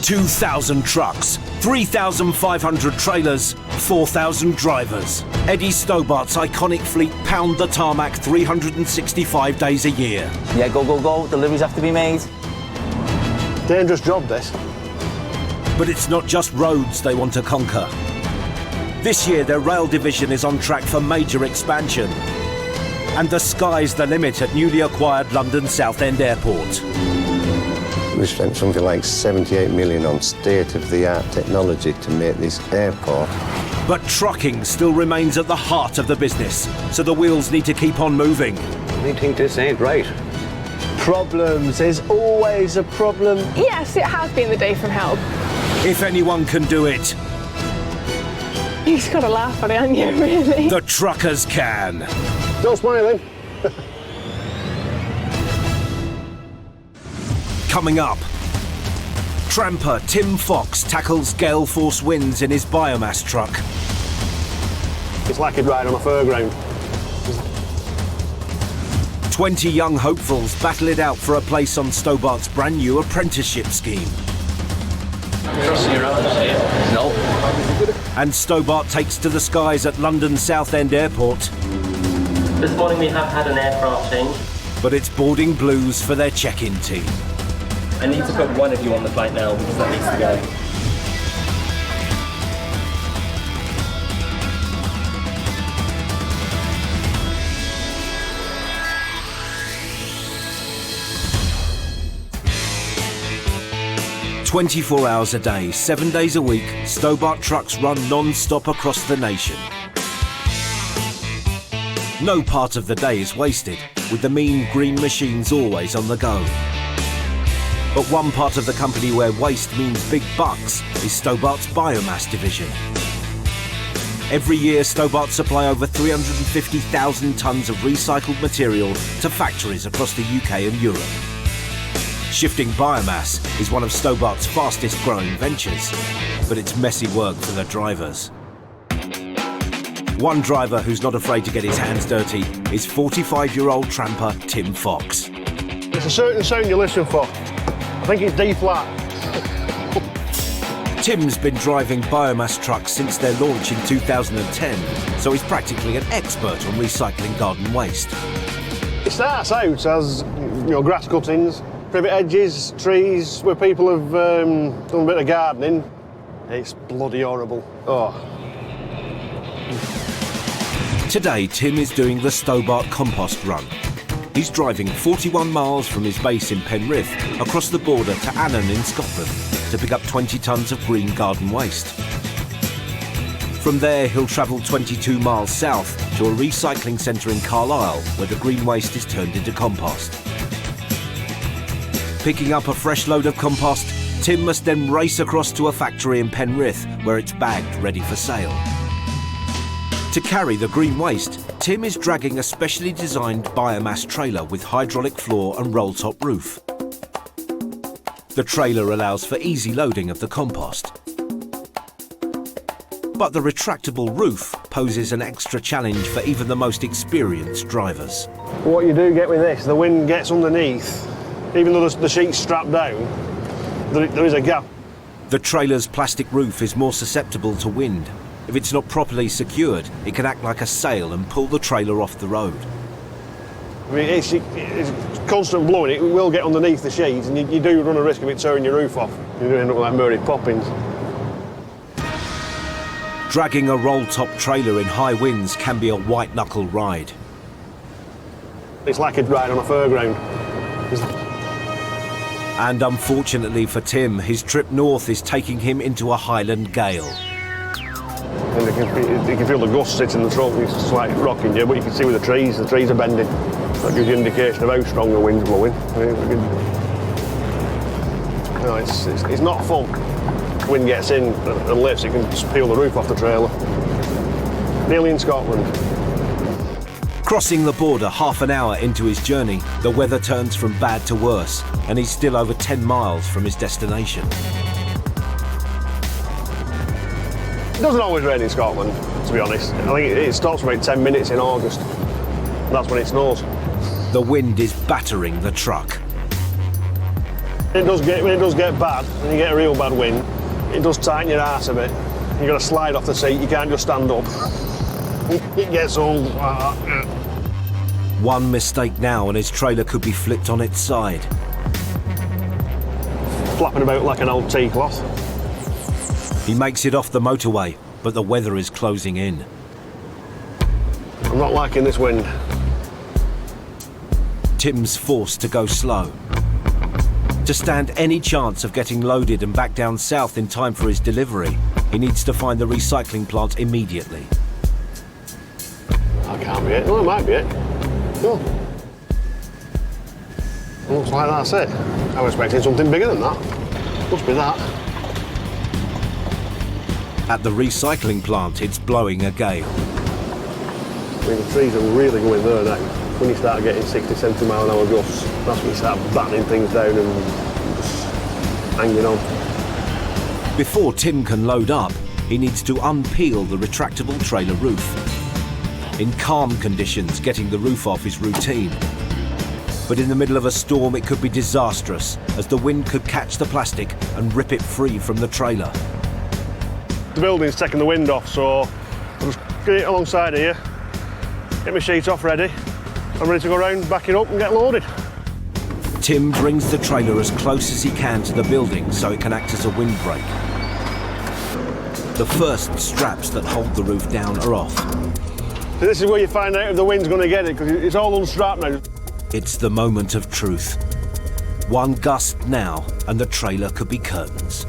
2,000 trucks, 3,500 trailers, 4,000 drivers. Eddie Stobart's iconic fleet pound the tarmac 365 days a year. Yeah, go, go, go. Deliveries have to be made. Dangerous job, this. But it's not just roads they want to conquer. This year, their rail division is on track for major expansion. And the sky's the limit at newly acquired London Southend Airport. We spent something like 78 million on state-of-the-art technology to make this airport. But trucking still remains at the heart of the business, so the wheels need to keep on moving. I think this ain't right. Problems. There's always a problem. Yes, it has been the day from hell. If anyone can do it, You just got to laugh at it, haven't you, really? the truckers can. No smiling. Coming up, tramper Tim Fox tackles gale force winds in his biomass truck. It's like a ride on a fairground. 20 young hopefuls battle it out for a place on Stobart's brand new apprenticeship scheme. Trusting your others here? No. And Stobart takes to the skies at London Southend Airport. This morning we have had an aircraft change. But it's boarding blues for their check-in team. I need to put one of you on the flight now because that needs to go. 24 hours a day, 7 days a week, Stobart trucks run non-stop across the nation. No part of the day is wasted, with the mean green machines always on the go. But one part of the company where waste means big bucks is Stobart's biomass division. Every year, Stobart supply over 350,000 tonnes of recycled material to factories across the UK and Europe. Shifting biomass is one of Stobart's fastest growing ventures, but it's messy work for the drivers. One driver who's not afraid to get his hands dirty is 45-year-old tramper Tim Fox. It's a certain sound you listen for. I think it's D flat. Tim's been driving biomass trucks since their launch in 2010, so he's practically an expert on recycling garden waste. It starts out as, grass cuttings, privet edges, trees, where people have done a bit of gardening. It's bloody horrible. Oh. Today, Tim is doing the Stobart Compost Run. He's driving 41 miles from his base in Penrith across the border to Annan in Scotland to pick up 20 tonnes of green garden waste. From there, he'll travel 22 miles south to a recycling centre in Carlisle where the green waste is turned into compost. Picking up a fresh load of compost, Tim must then race across to a factory in Penrith where it's bagged ready for sale. To carry the green waste, Tim is dragging a specially designed biomass trailer with hydraulic floor and roll-top roof. The trailer allows for easy loading of the compost. But the retractable roof poses an extra challenge for even the most experienced drivers. What you do get with this, the wind gets underneath. Even though the sheet's strapped down, there is a gap. The trailer's plastic roof is more susceptible to wind. If it's not properly secured, it can act like a sail and pull the trailer off the road. I mean, it's constant blowing, it will get underneath the sheet, and you do run a risk of it tearing your roof off. You do end up like Murray Poppins. Dragging a roll-top trailer in high winds can be a white-knuckle ride. It's like a ride on a fairground. And unfortunately for Tim, his trip north is taking him into a Highland gale. And you can feel the gusts hitting the truck, it's just like rocking you, but you can see with the trees are bending. That gives you an indication of how strong the wind's blowing. No, it's not fun. Wind gets in and lifts, it can just peel the roof off the trailer. Nearly in Scotland. Crossing the border half an hour into his journey, the weather turns from bad to worse, and he's still over 10 miles from his destination. It doesn't always rain in Scotland, to be honest. I think it stops for about 10 minutes in August. That's when it snows. The wind is battering the truck. When it does get bad, and you get a real bad wind, it does tighten your arse a bit. You've got to slide off the seat, you can't just stand up. It gets all... One mistake now and his trailer could be flipped on its side. Flapping about like an old tea cloth. He makes it off the motorway, but the weather is closing in. I'm not liking this wind. Tim's forced to go slow. To stand any chance of getting loaded and back down south in time for his delivery, he needs to find the recycling plant immediately. That can't be it. Well, it might be it. Oh. Looks like that's it. I was expecting something bigger than that. Must be that. At the recycling plant, it's blowing a gale. I mean, the trees are really going there now. When you start getting 60, 70 mile an hour gusts, that's when you start battening things down and just hanging on. Before Tim can load up, he needs to unpeel the retractable trailer roof. In calm conditions, getting the roof off is routine. But in the middle of a storm, it could be disastrous, as the wind could catch the plastic and rip it free from the trailer. The building's taking the wind off, so I'll just get it alongside here, get my sheet off ready. I'm ready to go around, back it up and get loaded. Tim brings the trailer as close as he can to the building so it can act as a windbreak. The first straps that hold the roof down are off. So this is where you find out if the wind's going to get it, because it's all unstrapped now. It's the moment of truth. One gust now and the trailer could be curtains.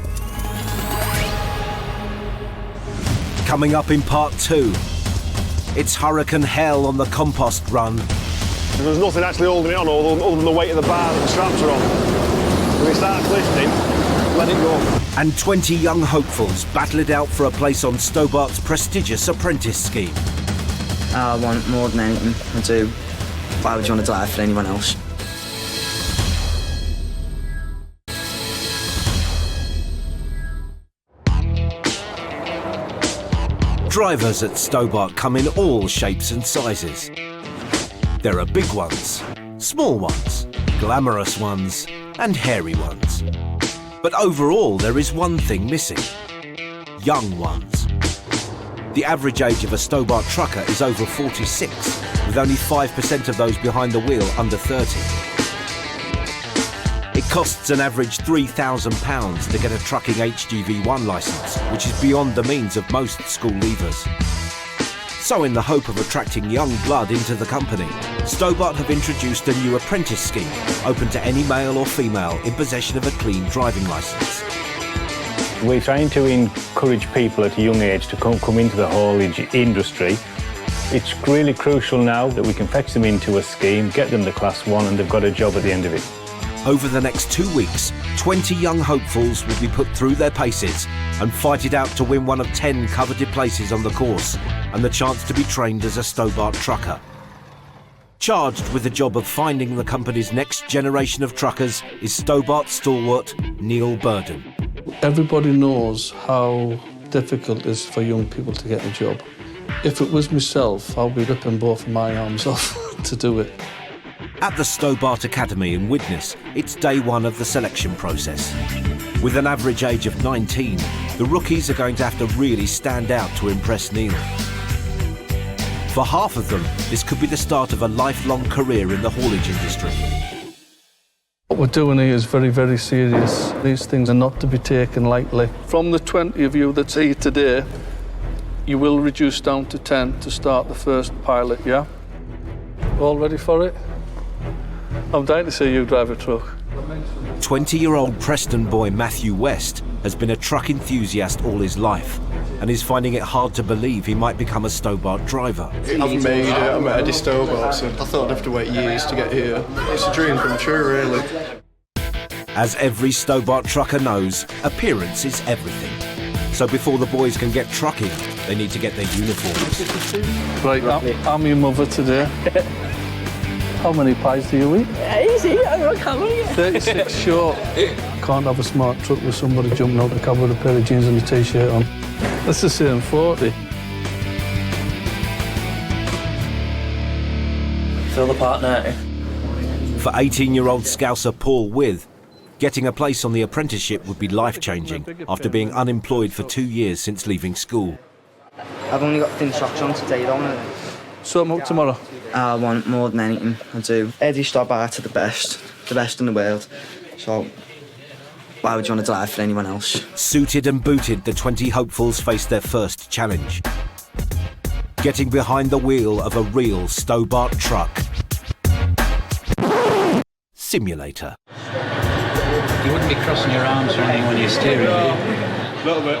Coming up in part 2, it's hurricane hell on the Compost Run. There's nothing actually holding it on other than the weight of the bar that the straps are on. When it starts lifting, let it go. And 20 young hopefuls battle it out for a place on Stobart's prestigious apprentice scheme. I want more than anything I do. Why would you want to die for anyone else? Drivers at Stobart come in all shapes and sizes. There are big ones, small ones, glamorous ones, and hairy ones. But overall, there is one thing missing: young ones. The average age of a Stobart trucker is over 46, with only 5% of those behind the wheel under 30. It costs an average £3,000 to get a trucking HGV1 licence, which is beyond the means of most school leavers. So in the hope of attracting young blood into the company, Stobart have introduced a new apprentice scheme, open to any male or female in possession of a clean driving licence. We're trying to encourage people at a young age to come into the haulage industry. It's really crucial now that we can fetch them into a scheme, get them to Class 1, and they've got a job at the end of it. Over the next 2 weeks, 20 young hopefuls will be put through their paces and fight it out to win one of 10 coveted places on the course and the chance to be trained as a Stobart trucker. Charged with the job of finding the company's next generation of truckers is Stobart stalwart Neil Burden. Everybody knows how difficult it is for young people to get a job. If it was myself, I'll be ripping both of my arms off to do it. At the Stobart Academy in Widnes, it's day one of the selection process. With an average age of 19, the rookies are going to have to really stand out to impress Neil. For half of them, this could be the start of a lifelong career in the haulage industry. What we're doing here is very, very serious. These things are not to be taken lightly. From the 20 of you that's here today, you will reduce down to 10 to start the first pilot, yeah? All ready for it? I'm dying to see you drive a truck. 20-year-old Preston boy Matthew West has been a truck enthusiast all his life and is finding it hard to believe he might become a Stobart driver. I've made it. I'm at Eddie Stobart, so I thought I'd have to wait years to get here. It's a dream come true, really. As every Stobart trucker knows, appearance is everything. So before the boys can get trucking, they need to get their uniforms. Right, I'm your mother today. How many pies do you eat? Easy, I can't eat. 36 short. Can't have a smart truck with somebody jumping out the cab with a pair of jeans and a t-shirt on. That's the same 40. Fill the part now. For 18-year-old Scouser Paul With, Getting a place on the apprenticeship would be life-changing after being unemployed for 2 years since leaving school. I've only got thin socks on today, though. Sort them out tomorrow. I want more than anything. I do. Eddie Stobart are the best in the world. So why would you want to die for anyone else? Suited and booted, the 20 hopefuls faced their first challenge. Getting behind the wheel of a real Stobart truck. Simulator. You wouldn't be crossing your arms or anything when you're steering, would you? A little bit.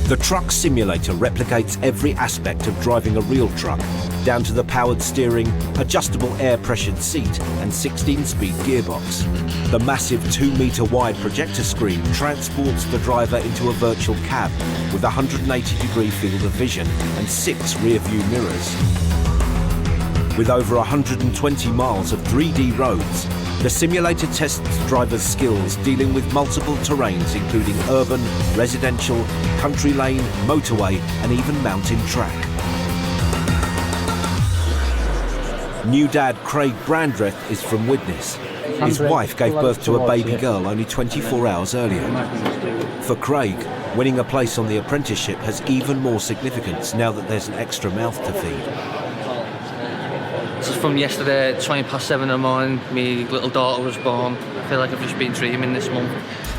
The truck simulator replicates every aspect of driving a real truck, down to the powered steering, adjustable air-pressured seat and 16-speed gearbox. The massive 2-metre wide projector screen transports the driver into a virtual cab with a 180-degree field of vision and 6 rear-view mirrors. With over 120 miles of 3D roads, the simulator tests drivers' skills dealing with multiple terrains including urban, residential, country lane, motorway and even mountain track. New dad Craig Brandreth is from Widnes. His wife gave birth to a baby girl only 24 hours earlier. For Craig, winning a place on the apprenticeship has even more significance now that there's an extra mouth to feed. So from yesterday, 7:20 in the morning, my little daughter was born. I feel like I've just been dreaming this month.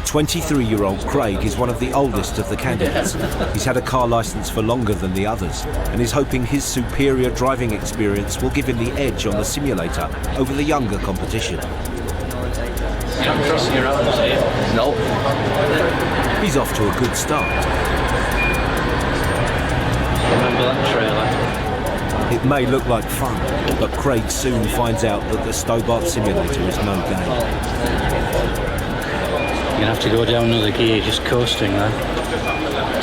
23-year-old Craig is one of the oldest of the candidates. He's had a car licence for longer than the others and is hoping his superior driving experience will give him the edge on the simulator over the younger competition. You're not crossing your arms, are you? Nope. He's off to a good start. Remember that trailer? It may look like fun, but Craig soon finds out that the Stobart simulator is no game. You're going to have to go down another gear, just coasting there.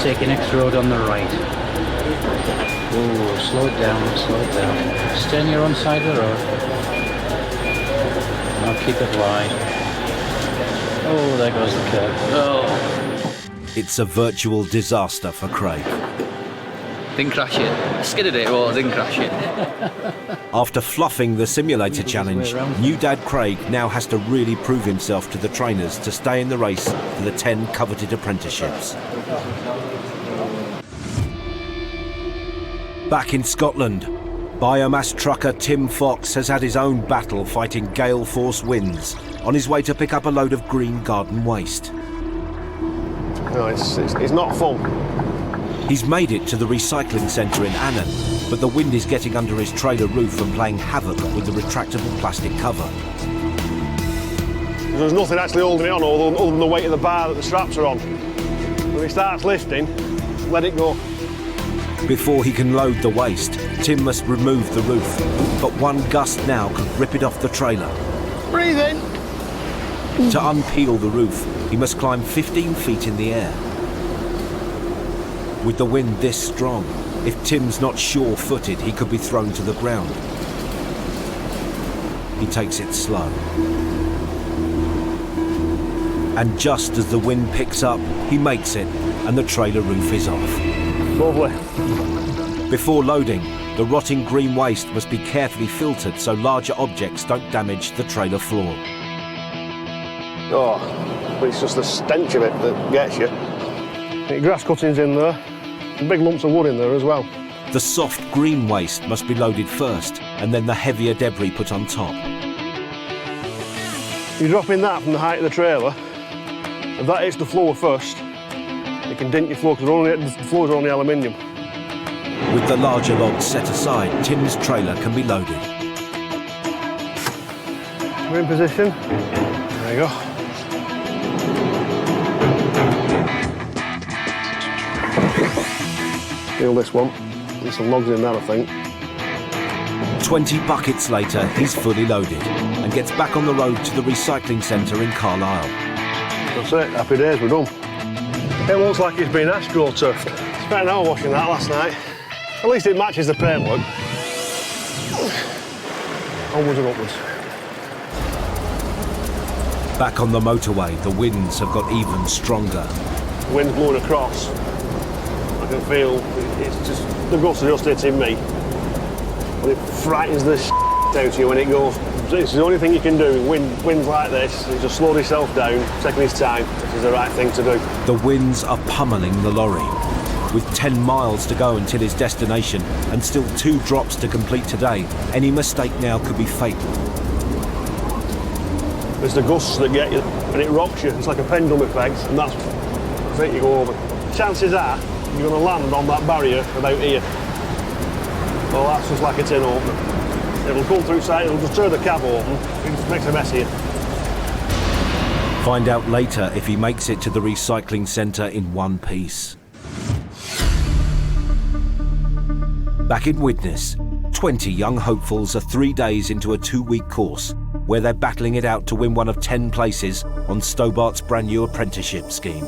Take your next road on the right. Oh, slow it down, slow it down. Stay on your own side of the road. Now keep it wide. Oh, there goes the curb. Oh. It's a virtual disaster for Craig. Didn't crash it. I skidded it, well, I didn't crash it. After fluffing the simulator challenge, new dad Craig now has to really prove himself to the trainers to stay in the race for the 10 coveted apprenticeships. Back in Scotland, biomass trucker Tim Fox has had his own battle fighting gale force winds on his way to pick up a load of green garden waste. No, it's not fun. He's made it to the recycling centre in Annan, but the wind is getting under his trailer roof and playing havoc with the retractable plastic cover. There's nothing actually holding it on other than the weight of the bar that the straps are on. When it starts lifting, let it go. Before he can load the waste, Tim must remove the roof, but one gust now could rip it off the trailer. Breathe in. To unpeel the roof, he must climb 15 feet in the air. With the wind this strong, if Tim's not sure-footed, he could be thrown to the ground. He takes it slow. And just as the wind picks up, he makes it, and the trailer roof is off. Lovely. Before loading, the rotting green waste must be carefully filtered so larger objects don't damage the trailer floor. Oh, but it's just the stench of it that gets you. Get grass cuttings in there, and big lumps of wood in there as well. The soft green waste must be loaded first, and then the heavier debris put on top. You drop in that from the height of the trailer, if that hits the floor first, it can dent your floor because the floors are only aluminium. With the larger logs set aside, Tim's trailer can be loaded. We're in position. There you go. Feel this one. There's some logs in there, I think. 20 buckets later, he's fully loaded and gets back on the road to the recycling centre in Carlisle. That's it, happy days, we're done. It looks like it's been astroturfed. Spent an hour washing that last night. At least it matches the paintwork. Onwards and upwards. Back on the motorway, the winds have got even stronger. The wind's blowing across. I can feel it's just, the gusts are just hitting me. And it frightens the shit out of you when it goes This is the only thing you can do in winds like this, is just slow yourself down, taking his time. This is the right thing to do. The winds are pummeling the lorry. With 10 miles to go until his destination and still 2 drops to complete today, any mistake now could be fatal. It's the gusts that get you, and it rocks you. It's like a pendulum effect, and that's it, you go over. Chances are, you're going to land on that barrier about here. Well, that's just like a tin opener. It'll come through sight, it'll just turn the cab open, it just makes a mess here. Find out later if he makes it to the recycling centre in one piece. Back in Widnes, 20 young hopefuls are 3 days into a 2-week course where they're battling it out to win one of 10 places on Stobart's brand new apprenticeship scheme.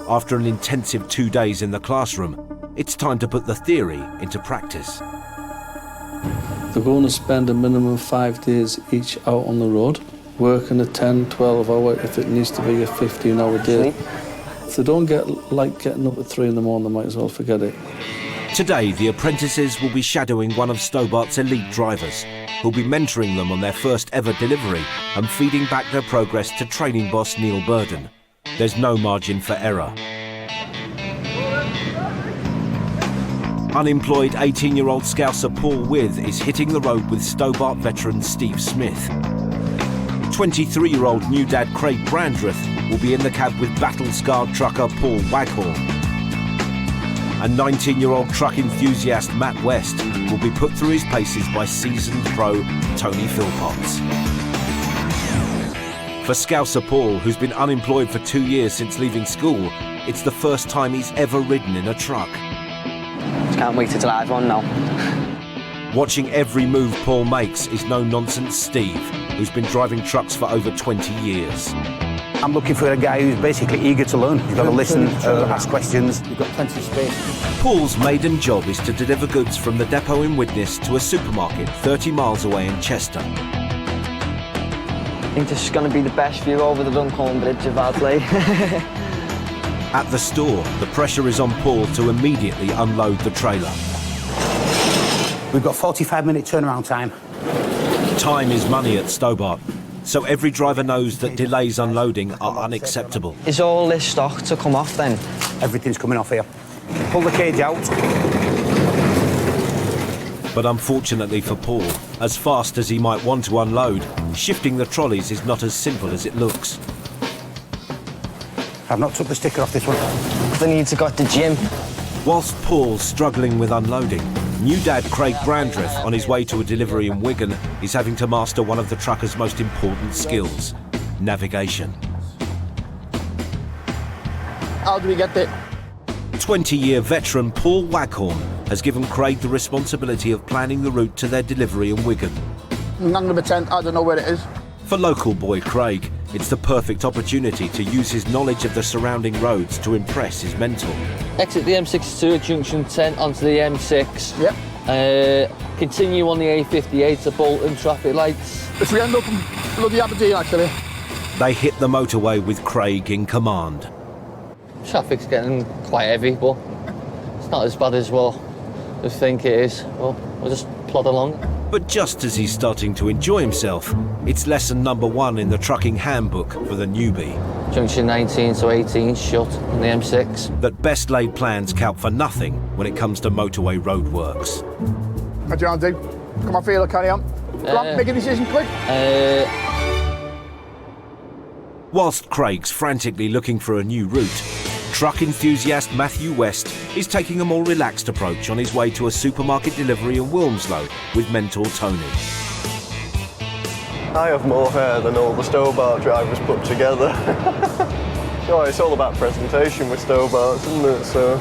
After an intensive 2 days in the classroom, it's time to put the theory into practice. They're going to spend a minimum of 5 days each out on the road, working a 10, 12 hour, if it needs to be a 15-hour day. If they don't like getting up at 3 in the morning, they might as well forget it. Today, the apprentices will be shadowing one of Stobart's elite drivers, who'll be mentoring them on their first ever delivery and feeding back their progress to training boss Neil Burden. There's no margin for error. Unemployed 18-year-old Scouser Paul With is hitting the road with Stobart veteran Steve Smith. 23-year-old new dad Craig Brandreth will be in the cab with battle-scarred trucker Paul Waghorn. And 19-year-old truck enthusiast Matt West will be put through his paces by seasoned pro Tony Philpotts. For Scouser Paul, who's been unemployed for 2 years since leaving school, it's the first time he's ever ridden in a truck. Can't wait to drive one now. Watching every move Paul makes is no-nonsense Steve, who's been driving trucks for over 20 years. I'm looking for a guy who's basically eager to learn. You've got to listen, ask questions. You've got plenty of space. Paul's maiden job is to deliver goods from the depot in Widnes to a supermarket 30 miles away in Chester. I think this is going to be the best view over the Runcorn Bridge of Adley. At the store, the pressure is on Paul to immediately unload the trailer. We've got 45-minute turnaround time. Time is money at Stobart, so every driver knows that delays unloading are unacceptable. Is all this stock to come off then? Everything's coming off here. Pull the cage out. But unfortunately for Paul, as fast as he might want to unload, shifting the trolleys is not as simple as it looks. I've not took the sticker off this one. They need to go to the gym. Whilst Paul's struggling with unloading, new dad Craig Brandreth, on his way to a delivery in Wigan, is having to master one of the trucker's most important skills, navigation. How do we get there? 20-year veteran Paul Waghorn has given Craig the responsibility of planning the route to their delivery in Wigan. I'm not going to pretend I don't know where it is. For local boy Craig, it's the perfect opportunity to use his knowledge of the surrounding roads to impress his mentor. Exit the M62 at junction 10 onto the M6. Yep. Continue on the A58 to Bolton traffic lights. If we end up in bloody Aberdeen, actually. They hit the motorway with Craig in command. Traffic's getting quite heavy, but it's not as bad as we'll think it is. Well, we'll just plod along. But just as he's starting to enjoy himself, it's lesson number 1 in the trucking handbook for the newbie. Junction 19 to 18 shut on the M6. That best laid plans count for nothing when it comes to motorway roadworks. What do you want to do? Come on, feel, carry on. Come on, make a decision quick. Whilst Craig's frantically looking for a new route, truck enthusiast Matthew West is taking a more relaxed approach on his way to a supermarket delivery in Wilmslow with mentor Tony. I have more hair than all the Stobart drivers put together. Oh, it's all about presentation with Stobarts, isn't it? So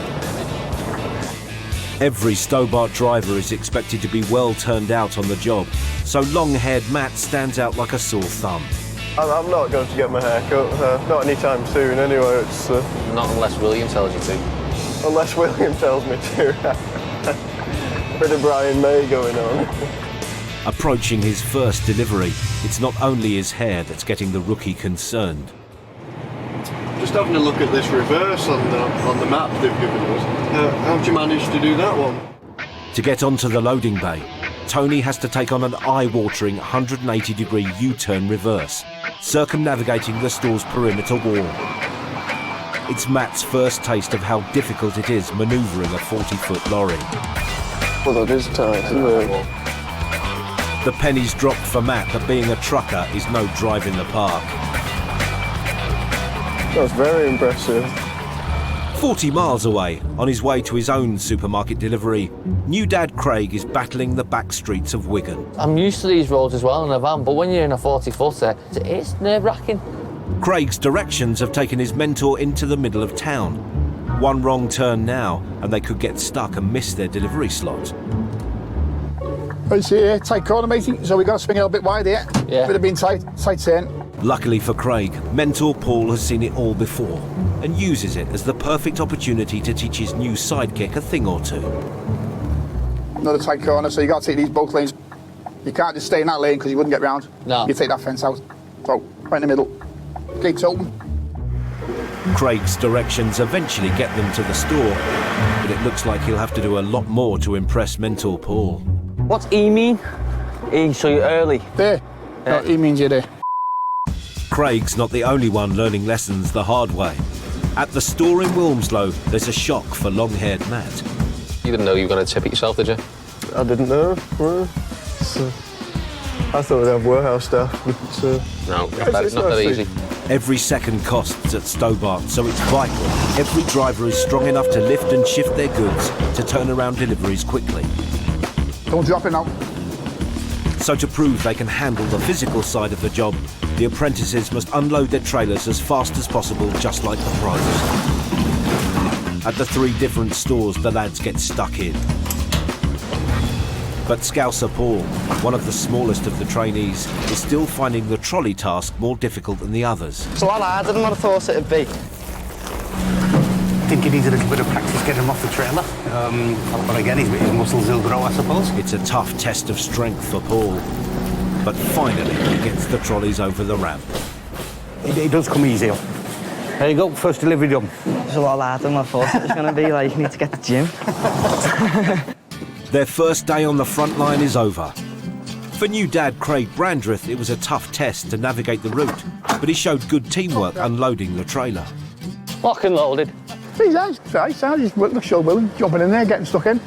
every Stobart driver is expected to be well turned out on the job, so long-haired Matt stands out like a sore thumb. I'm not going to get my hair cut, not anytime soon anyway. It's Not unless William tells you to. Unless William tells me to. Bit of Brian May going on. Approaching his first delivery, it's not only his hair that's getting the rookie concerned. Just having a look at this reverse on the map they've given us. How'd you manage to do that one? To get onto the loading bay, Tony has to take on an eye-watering 180-degree U-turn reverse, circumnavigating the store's perimeter wall. It's Matt's first taste of how difficult it is manoeuvring a 40-foot lorry. Well, that is tight, isn't it? The pennies dropped for Matt that being a trucker is no drive in the park. That's very impressive. 40 miles away, on his way to his own supermarket delivery, new dad Craig is battling the back streets of Wigan. I'm used to these roads as well in a van, but when you're in a 40-footer, it's nerve-wracking. Craig's directions have taken his mentor into the middle of town. One wrong turn now, and they could get stuck and miss their delivery slot. Right here, tight corner, matey, so we've got to swing it a bit wide here. Yeah. Bit of being tight turn. Luckily for Craig, mentor Paul has seen it all before and uses it as the perfect opportunity to teach his new sidekick a thing or two. Another tight corner, so you got to take these both lanes. You can't just stay in that lane because you wouldn't get round. No. You take that fence out. So, right in the middle. Gates open. Craig's directions eventually get them to the store, but it looks like he'll have to do a lot more to impress mentor Paul. What's E mean? E, so you're early. There. No, E means you're there. Craig's not the only one learning lessons the hard way. At the store in Wilmslow, there's a shock for long-haired Matt. You didn't know you were going to tip it yourself, did you? I didn't know. Well, I thought we'd have warehouse staff. But, no, it's not that easy. Every second costs at Stobart, so it's vital every driver is strong enough to lift and shift their goods to turn around deliveries quickly. Don't drop it now. So to prove they can handle the physical side of the job, the apprentices must unload their trailers as fast as possible, just like the pros. At the 3 different stores, the lads get stuck in. But Scouser Paul, one of the smallest of the trainees, is still finding the trolley task more difficult than the others. It's a lot harder than what I thought it'd be. I think he needs a little bit of practice getting him off the trailer. But again, his muscles will grow, I suppose. It's a tough test of strength for Paul. But finally, he gets the trolleys over the ramp. It does come easier. There you go, first delivery done. It's a lot harder than what I thought it was going to be. Like, you need to get to the gym. Their first day on the front line is over. For new dad Craig Brandreth, it was a tough test to navigate the route, but he showed good teamwork unloading the trailer. Lock and loaded. He's nice, he's sure willing, jumping in there, getting stuck in.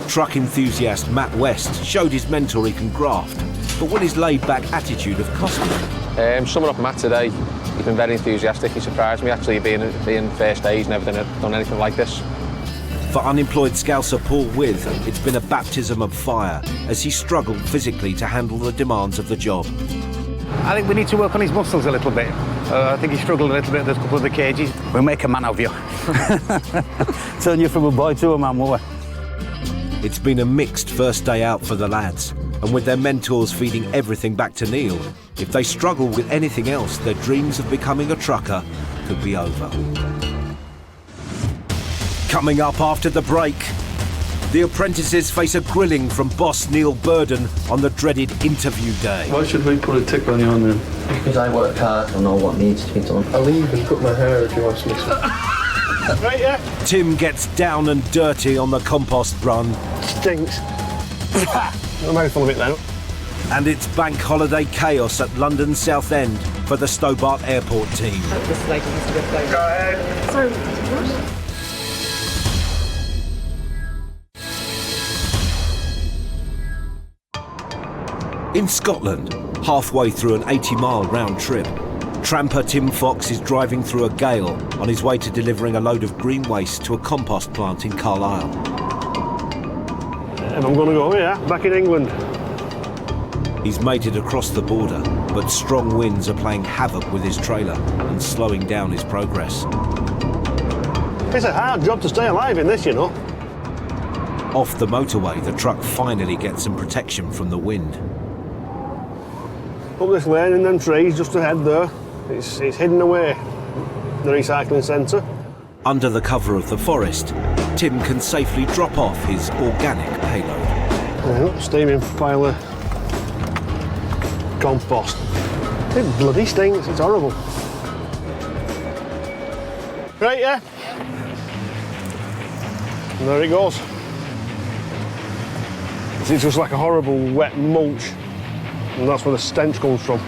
Truck enthusiast Matt West showed his mentor he can graft, but will his laid-back attitude have cost him? Summing up Matt today, he's been very enthusiastic. He surprised me actually being first day. He's never done anything like this. For unemployed Scouser Paul With, it's been a baptism of fire as he struggled physically to handle the demands of the job. I think we need to work on his muscles a little bit. I think he struggled a little bit with a couple of the cages. We'll make a man of you. Turn you from a boy to a man, won't we? It's been a mixed first day out for the lads, and with their mentors feeding everything back to Neil, if they struggle with anything else, their dreams of becoming a trucker could be over. Coming up after the break, the apprentices face a grilling from boss Neil Burden on the dreaded interview day. Why should we put a tick on you on them? Because I work hard and know what needs to be done. I'll even cut my hair if you want to mix it. Right, yeah? Tim gets down and dirty on the Compost Run. Stinks. I'm mouthful of it now. And it's bank holiday chaos at London Southend for the Stobart Airport team. Go ahead. Sorry, what? In Scotland, halfway through an 80-mile round trip, tramper Tim Fox is driving through a gale on his way to delivering a load of green waste to a compost plant in Carlisle. If I'm going to go, yeah, back in England. He's made it across the border, but strong winds are playing havoc with his trailer and slowing down his progress. It's a hard job to stay alive in this, you know. Off the motorway, the truck finally gets some protection from the wind. Up this lane in them trees just ahead there, it's hidden away, the recycling centre. Under the cover of the forest, Tim can safely drop off his organic payload. Steaming pile of compost. It bloody stinks, it's horrible. Right, yeah? And there it goes. It's just like a horrible wet mulch, and that's where the stench comes from.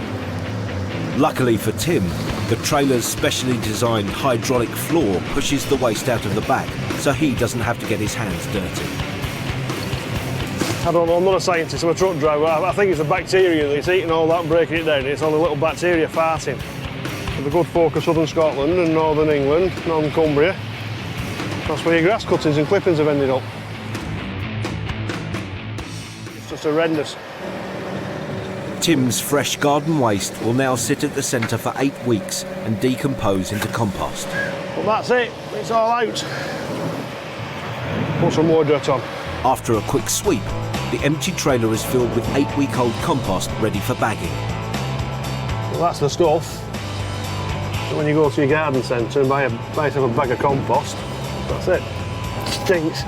Luckily for Tim, the trailer's specially designed hydraulic floor pushes the waste out of the back, so he doesn't have to get his hands dirty. I don't know, I'm not a scientist, I'm a truck driver. I think it's the bacteria that's eating all that and breaking it down. It's all the little bacteria farting. For the good folk of southern Scotland and northern England, northern Cumbria, that's where your grass cuttings and clippings have ended up. It's just horrendous. Tim's fresh garden waste will now sit at the centre for 8 weeks and decompose into compost. But that's it, it's all out. Put some more dirt on. After a quick sweep, the empty trailer is filled with 8-week-old compost ready for bagging. Well, that's the stuff. So when you go to your garden centre and buy yourself a bag of compost, that's it. It stinks.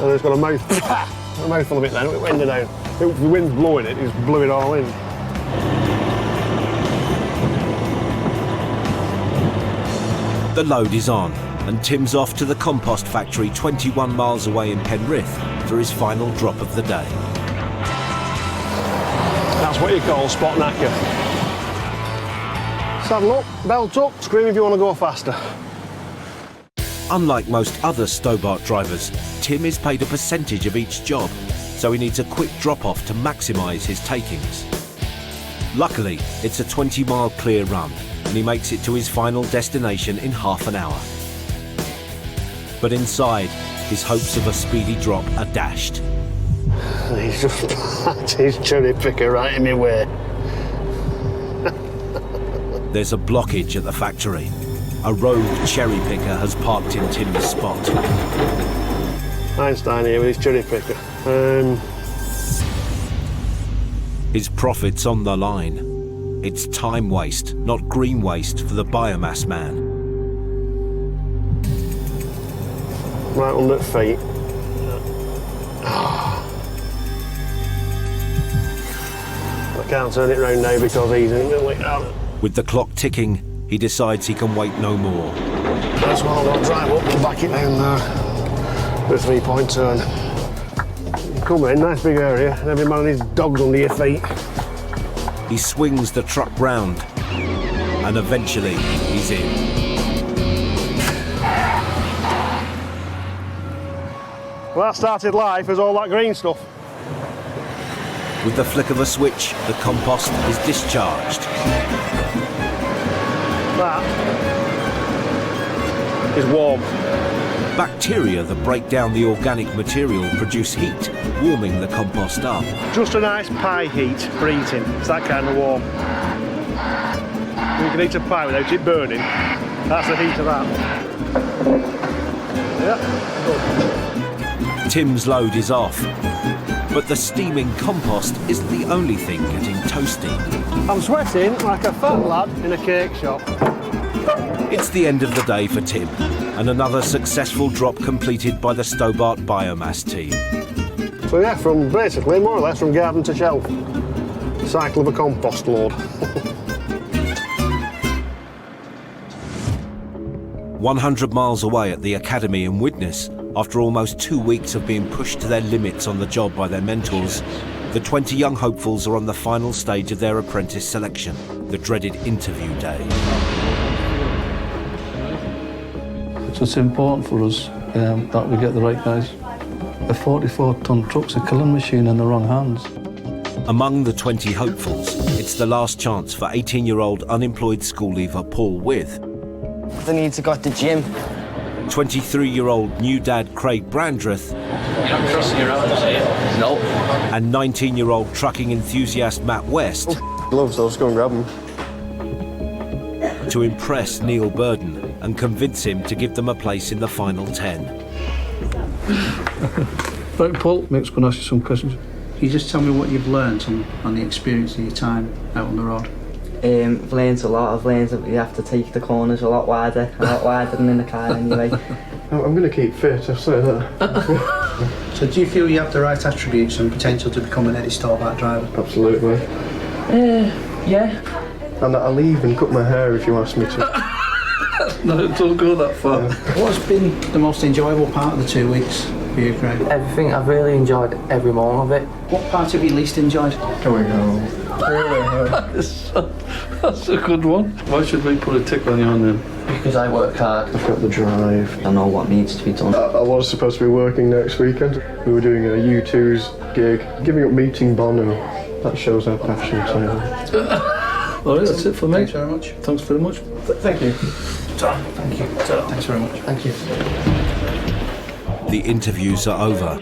And it's got a mouthful of it then, it winded down. If the wind's blowing it, it's blew it all in. The load is on, and Tim's off to the compost factory 21 miles away in Penrith for his final drop of the day. That's what you call spot knacker. Saddle up, belt up, scream if you want to go faster. Unlike most other Stobart drivers, Tim is paid a percentage of each job, so he needs a quick drop-off to maximise his takings. Luckily, it's a 20-mile clear run, and he makes it to his final destination in half an hour. But inside, his hopes of a speedy drop are dashed. He's just packed his cherry picker right in my way. There's a blockage at the factory. A rogue cherry picker has parked in Tim's spot. Einstein here with his cherry picker. His profit's on the line. It's time waste, not green waste, for the biomass man. Right under the feet. I can't turn it round now because he's in it. With the clock ticking, he decides he can wait no more. That's why I'll drive up and back it down there. With a 3-point turn. Come in, nice big area, and every man and his dog's under your feet. He swings the truck round, and eventually he's in. Well, that started life as all that green stuff. With the flick of a switch, the compost is discharged. That is warm. Bacteria that break down the organic material produce heat, warming the compost up. Just a nice pie heat for eating. It's that kind of warm. You can eat a pie without it burning. That's the heat of that. Yeah. Tim's load is off, but the steaming compost isn't the only thing getting toasty. I'm sweating like a fat lad in a cake shop. It's the end of the day for Tim, and another successful drop completed by the Stobart biomass team. So yeah, from basically more or less from garden to shelf. Cycle of a compost load. 100 miles away at the academy in Widnes, after almost 2 weeks of being pushed to their limits on the job by their mentors, the 20 young hopefuls are on the final stage of their apprentice selection, the dreaded interview day. It's important for us that we get the right guys. A 44-ton truck's a killing machine in the wrong hands. Among the 20 hopefuls, it's the last chance for 18-year-old unemployed school leaver Paul With. I need to go to the gym. 23-year-old new dad Craig Brandreth. You're not crossing your arms here? No. And 19-year-old trucking enthusiast Matt West. Gloves, I'll just go and grab them. To impress Neil Burden and convince him to give them a place in the final 10. Right, Paul, Mick's going to ask you some questions. Can you just tell me what you've learned on the experience of your time out on the road? I've learned a lot. I've learned that you have to take the corners a lot wider than in the car anyway. I'm going to keep fit, I've said that. So do you feel you have the right attributes and potential to become an Eddie Stobart driver? Absolutely. Yeah. And I'll even cut my hair if you ask me to. No, don't go that far. What's been the most enjoyable part of the 2 weeks for you, Craig? Everything. I've really enjoyed every moment of it. What part have you least enjoyed? Here we go. That's a good one. Why should we put a tick on your name? Because I work hard. I've got the drive. I know what needs to be done. I was supposed to be working next weekend. We were doing a U2's gig, giving up meeting Bono. That shows our passion, so. All right, that's it for me. Thanks very much. Thanks very much. Thank you. Thank you. Thanks very much. Thank you. The interviews are over,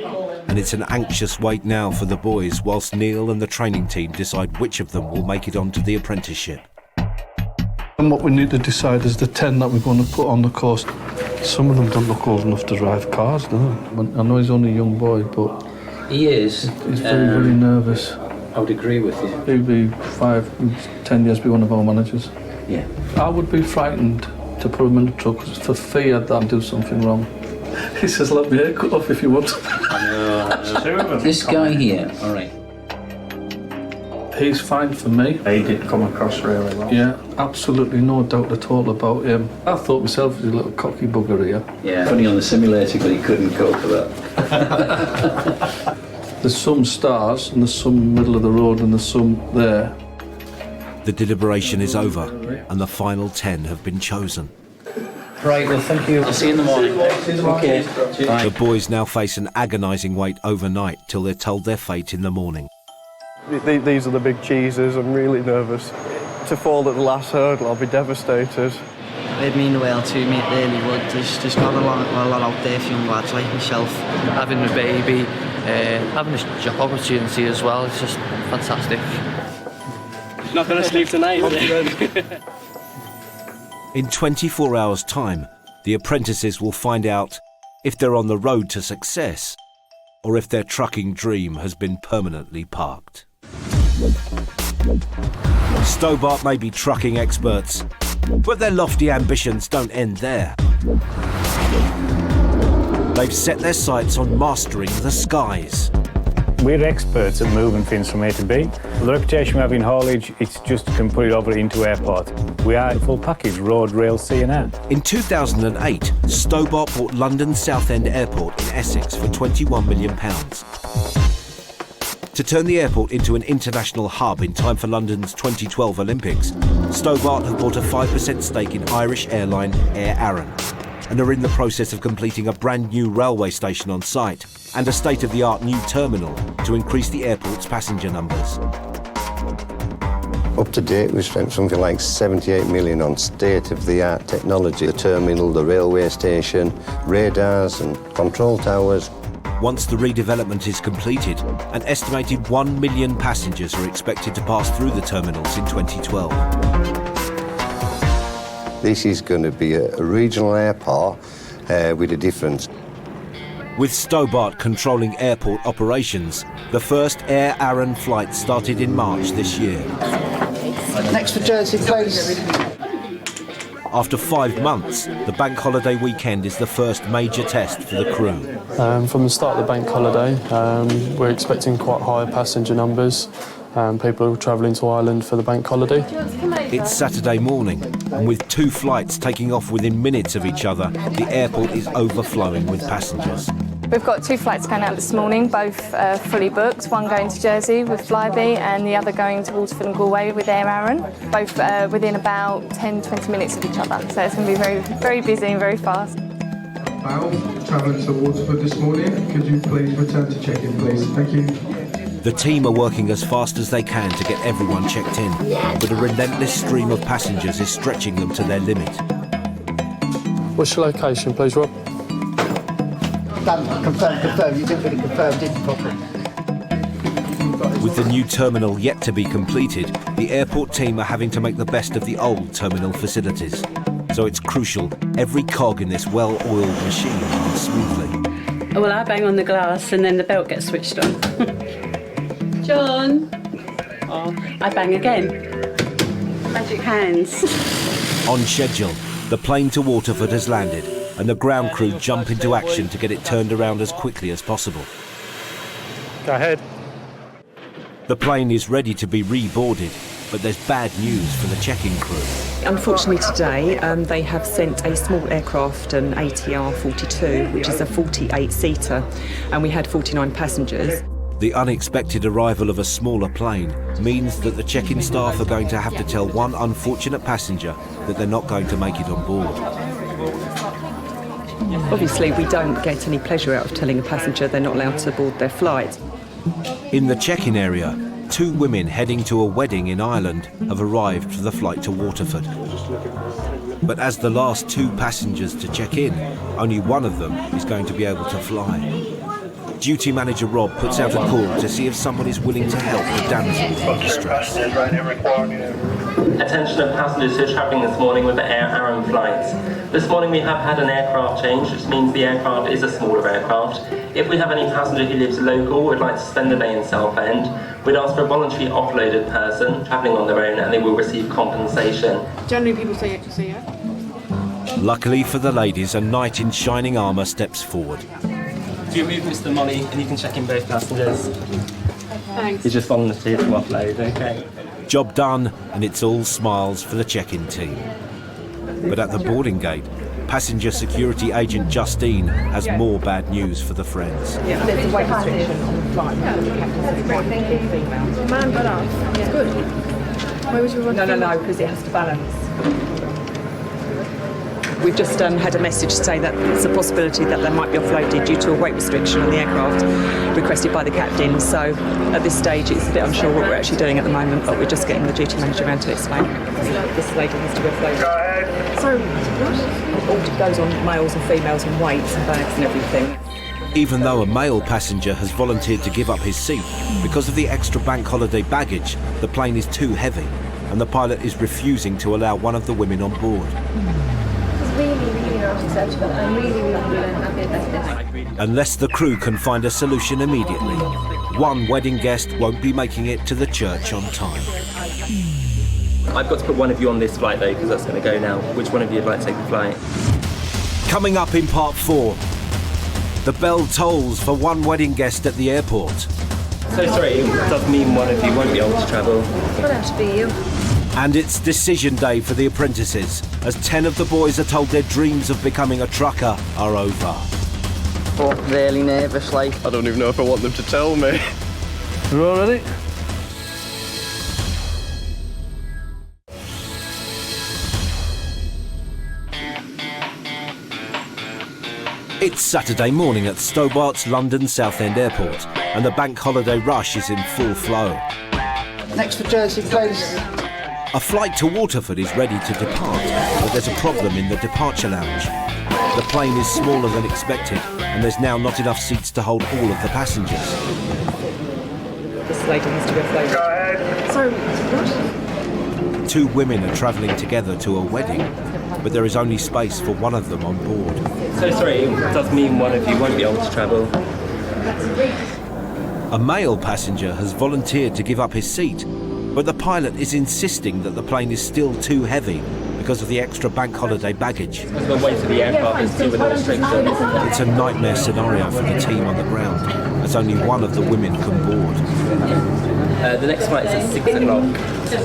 and it's an anxious wait now for the boys whilst Neil and the training team decide which of them will make it onto the apprenticeship. And what we need to decide is the 10 that we're going to put on the course. Some of them don't look old enough to drive cars, do they? I know he's only a young boy, but he is. He's very nervous. I would agree with you. He'll be 5-10 years be one of our managers. Yeah. I would be frightened to put him in the truck for fear that I'd do something wrong. He says, let me hair cut off if you want. I know. This guy here, all right. He's fine for me. He did come across really well. Yeah, absolutely no doubt at all about him. I thought myself, he's a little cocky bugger here. Yeah, funny on the simulator, but he couldn't cope with that. There's some stars, and there's some middle of the road, and there's some there. The deliberation is over, and the final 10 have been chosen. Right, well, thank you. I'll see you in the morning. Okay. The boys now face an agonising wait overnight till they're told their fate in the morning. These are the big cheeses. I'm really nervous. To fall at the last hurdle, I'll be devastated. It'd mean the world to me, it really would. There's got a lot out there for young lads like myself. Having a baby, having this job opportunity as well, it's just fantastic. Not going to sleep tonight, is it? In 24 hours' time, the apprentices will find out if they're on the road to success or if their trucking dream has been permanently parked. Stobart may be trucking experts, but their lofty ambitions don't end there. They've set their sights on mastering the skies. We're experts at moving things from A to B. The reputation we have in haulage, it's just can put it over into airport. We are a full package, road, rail, sea and air. In 2008, Stobart bought London Southend Airport in Essex for £21 million. To turn the airport into an international hub in time for London's 2012 Olympics, Stobart have bought a 5% stake in Irish airline Air Arran and are in the process of completing a brand new railway station on site and a state-of-the-art new terminal to increase the airport's passenger numbers. Up to date, we've spent something like 78 million on state-of-the-art technology. The terminal, the railway station, radars and control towers. Once the redevelopment is completed, an estimated 1 million passengers are expected to pass through the terminals in 2012. This is going to be a regional airport with a difference. With Stobart controlling airport operations, the first Air Arran flight started in March this year. Next for Jersey, please. After 5 months, the bank holiday weekend is the first major test for the crew. From the start of the bank holiday, we're expecting quite high passenger numbers. People are travelling to Ireland for the bank holiday. It's Saturday morning, and with 2 flights taking off within minutes of each other, the airport is overflowing with passengers. We've got 2 flights going out this morning, both fully booked. One going to Jersey with Flybe and the other going to Waterford and Galway with Air Arran, both within about 10-20 minutes of each other. So it's going to be very, very busy and very fast. Val, travelling to Waterford this morning. Could you please return to check-in, please? Thank you. The team are working as fast as they can to get everyone checked in, but a relentless stream of passengers is stretching them to their limit. What's your location, please, Rob? Confirm. You didn't really confirm, did you, properly? With the new terminal yet to be completed, the airport team are having to make the best of the old terminal facilities. So it's crucial every cog in this well-oiled machine runs smoothly. Well, I bang on the glass and then the belt gets switched on. John! Oh, I bang again. Magic hands. On schedule, the plane to Waterford has landed, and the ground crew jump into action to get it turned around as quickly as possible. Go ahead. The plane is ready to be reboarded, But there's bad news for the check-in crew. Unfortunately today, they have sent a small aircraft, an ATR 42, which is a 48-seater, and we had 49 passengers. The unexpected arrival of a smaller plane means that the check-in staff are going to have to tell one unfortunate passenger that they're not going to make it on board. Obviously, we don't get any pleasure out of telling a passenger they're not allowed to board their flight. In the check-in area, 2 women heading to a wedding in Ireland have arrived for the flight to Waterford. But as the last 2 passengers to check in, only one of them is going to be able to fly. Duty manager Rob puts out a call to see if someone is willing to help the damsel in distress. Attention of passengers who are travelling this morning with the Air Arran flights. This morning we have had an aircraft change, which means the aircraft is a smaller aircraft. If we have any passenger who lives local would like to spend the day in Southend, we'd ask for a voluntary offloaded person travelling on their own, and they will receive compensation. Generally people say it to say yeah. Luckily for the ladies, a knight in shining armour steps forward. Do you move Mr. Molly and you can check in both passengers? Thanks. You just volunteered to offload, okay. Job done, and it's all smiles for the check-in team. But at the boarding gate, passenger security agent Justine has more bad news for the friends. Yeah, there's a weight restriction on the flight. Thank you. Man got off. Yeah. Good. Why would you want No, because it has to balance. We've just had a message to say that there's a possibility that they might be offloaded due to a weight restriction on the aircraft requested by the captain. So at this stage it's a bit unsure what we're actually doing at the moment, but we're just getting the duty manager around to explain. This lady has to be offloaded. Go ahead. Sorry, what? It all goes on males and females and weights and bags and everything. Even though a male passenger has volunteered to give up his seat, because of the extra bank holiday baggage, the plane is too heavy, and the pilot is refusing to allow one of the women on board. Really not acceptable. I'm really unhappy about this. Unless the crew can find a solution immediately, one wedding guest won't be making it to the church on time. I've got to put one of you on this flight though, because that's going to go now. Which one of you would like to take the flight? Coming up in part 4, the bell tolls for one wedding guest at the airport. So sorry, it does mean one of you won't be able to travel. It'll have to be you. And it's decision day for the apprentices, as 10 of the boys are told their dreams of becoming a trucker are over. Oh, really nervous, like. I don't even know if I want them to tell me. You all ready? It's Saturday morning at Stobart's London Southend Airport, and the bank holiday rush is in full flow. Next for Jersey, please. A flight to Waterford is ready to depart, but there's a problem in the departure lounge. The plane is smaller than expected, and there's now not enough seats to hold all of the passengers. This lady has to be offloaded. Go ahead. Sorry, what? 2 women are travelling together to a wedding, but there is only space for one of them on board. So sorry, it does mean one of you won't be able to travel. A male passenger has volunteered to give up his seat, but the pilot is insisting that the plane is still too heavy because of the extra bank holiday baggage. The weight of the aircraft is due with the restriction. It's a nightmare scenario for the team on the ground, as only one of the women can board. The next flight is at 6 o'clock, so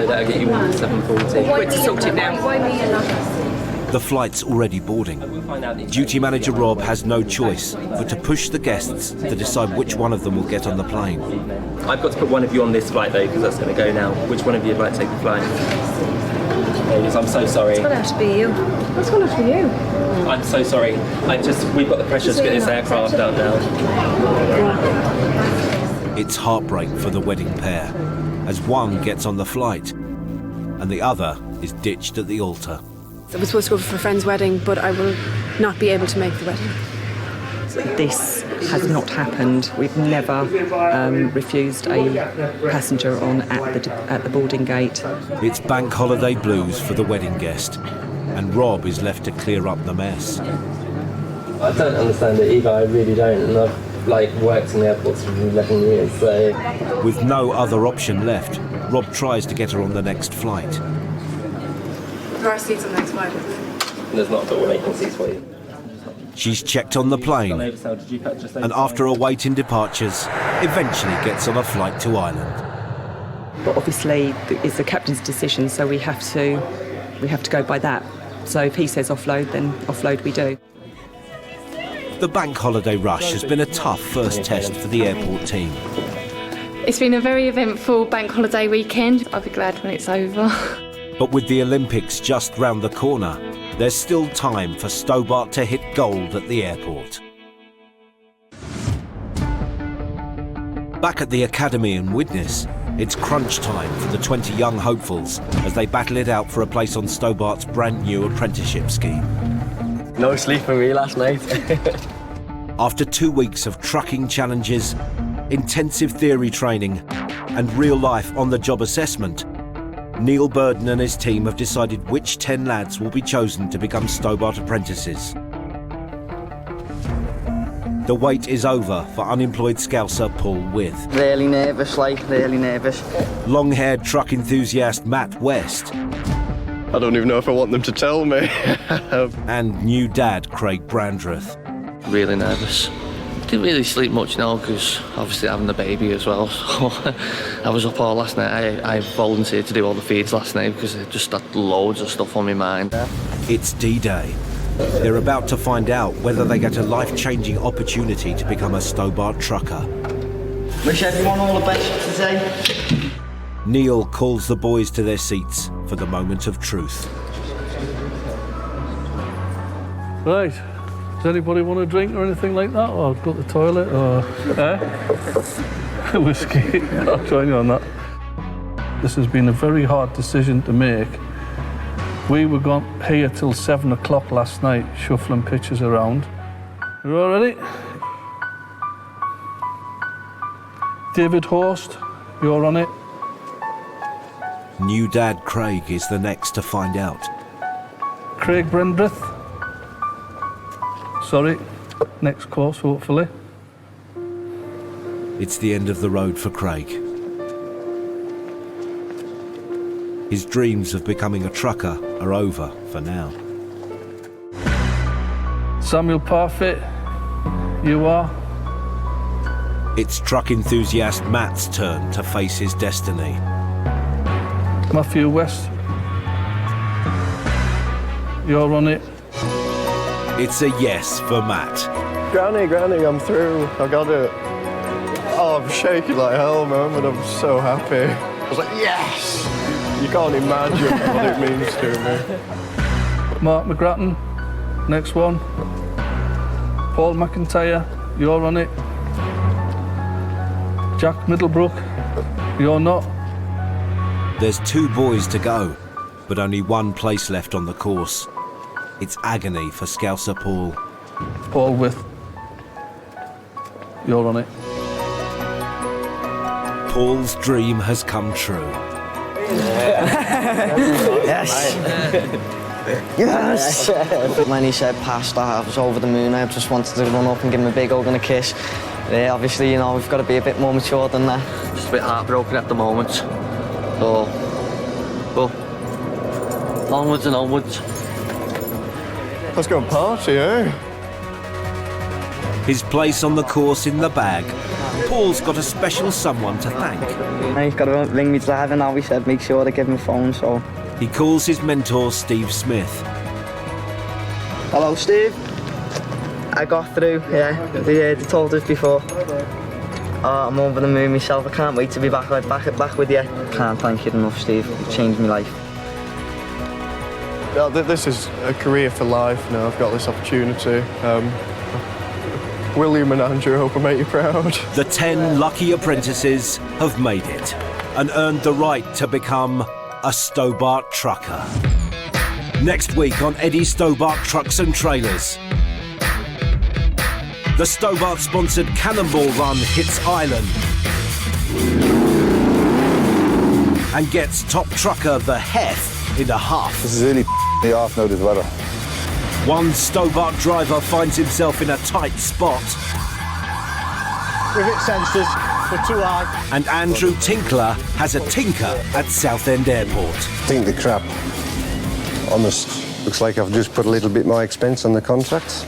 that'll get you on 7:40. We're to sort it now. The flight's already boarding. Duty manager Rob has no choice but to push the guests to decide which one of them will get on the plane. I've got to put one of you on this flight though, because that's going to go now. Which one of you would like to take the flight? Ladies, I'm so sorry. It's going to have to be you. What's going to have to be you? I'm so sorry. We've got the pressure to get this aircraft done now. It's heartbreak for the wedding pair, as one gets on the flight and the other is ditched at the altar. I was supposed to go for a friend's wedding, but I will not be able to make the wedding. This has not happened. We've never refused a passenger on at the boarding gate. It's bank holiday blues for the wedding guest, and Rob is left to clear up the mess. I don't understand it either, I really don't, and I've worked in the airports for 11 years, so... With no other option left, Rob tries to get her on the next flight. There are seats on the next flight. There's not, but we're making seats for you. She's checked on the plane, and after awaiting departures, eventually gets on a flight to Ireland. But obviously, it's the captain's decision, so we have to go by that. So if he says offload, then offload we do. The bank holiday rush has been a tough first test for the airport team. It's been a very eventful bank holiday weekend. I'll be glad when it's over. But with the Olympics just round the corner, there's still time for Stobart to hit gold at the airport. Back at the academy in Widnes, it's crunch time for the 20 young hopefuls as they battle it out for a place on Stobart's brand new apprenticeship scheme. No sleep for me last night. After 2 weeks of trucking challenges, intensive theory training and real-life on-the-job assessment, Neil Burden and his team have decided which 10 lads will be chosen to become Stobart apprentices. The wait is over for unemployed Scouser Paul With. Really nervous, really nervous. Long-haired truck enthusiast Matt West. I don't even know if I want them to tell me. And new dad Craig Brandreth. Really nervous. Didn't really sleep much now because obviously having the baby as well. So I was up all last night. I volunteered to do all the feeds last night because I just had loads of stuff on my mind. It's D-Day. They're about to find out whether they get a life-changing opportunity to become a Stobart trucker. Wish everyone all the best today. Neil calls the boys to their seats for the moment of truth. Right. Does anybody want a drink or anything like that? Or go to the toilet or whiskey? I'll join you on that. This has been a very hard decision to make. We were gone here till 7 o'clock last night, shuffling pictures around. You all ready? David Horst, you're on it. New dad Craig is the next to find out. Craig Brandreth. Sorry, next course, hopefully. It's the end of the road for Craig. His dreams of becoming a trucker are over for now. Samuel Parfit, you are? It's truck enthusiast Matt's turn to face his destiny. Matthew West, you're on it. It's a yes for Matt. Granny, I'm through. I got it. Oh, I'm shaking like hell, man, but I'm so happy. I was like, yes! You can't imagine what it means to me. Mark McGrattan, next one. Paul McIntyre, you're on it. Jack Middlebrook, you're not. There's 2 boys to go, but only 1 place left on the course. It's agony for Scouser Paul. Paul With, you're on it. Paul's dream has come true. Yes. Yes. When he said pass that, I was over the moon. I just wanted to run up and give him a big hug and a kiss. Yeah, obviously, you know, we've got to be a bit more mature than that. Just a bit heartbroken at the moment. So, but onwards and onwards. Let's go and party, eh? His place on the course in the bag. Paul's got a special someone to thank. He's got to ring me driver now. He said make sure to give him a phone, so... He calls his mentor Steve Smith. Hello, Steve. I got through, yeah. They told us before. Oh, I'm over the moon myself. I can't wait to be back with you. Can't thank you enough, Steve. You've changed my life. Yeah, this is a career for life now. I've got this opportunity. William and Andrew, hope I make you proud. The 10 lucky apprentices have made it and earned the right to become a Stobart trucker. Next week on Eddie Stobart Trucks and Trailers. The Stobart-sponsored Cannonball Run hits Ireland and gets top trucker the Hef in a huff. This is really off now, this weather. One Stobart driver finds himself in a tight spot. We've hit sensors, we're too hard. And Andrew Tinkler has a tinker at Southend Airport. I think the crap, honest, looks like I've just put a little bit more expense on the contract.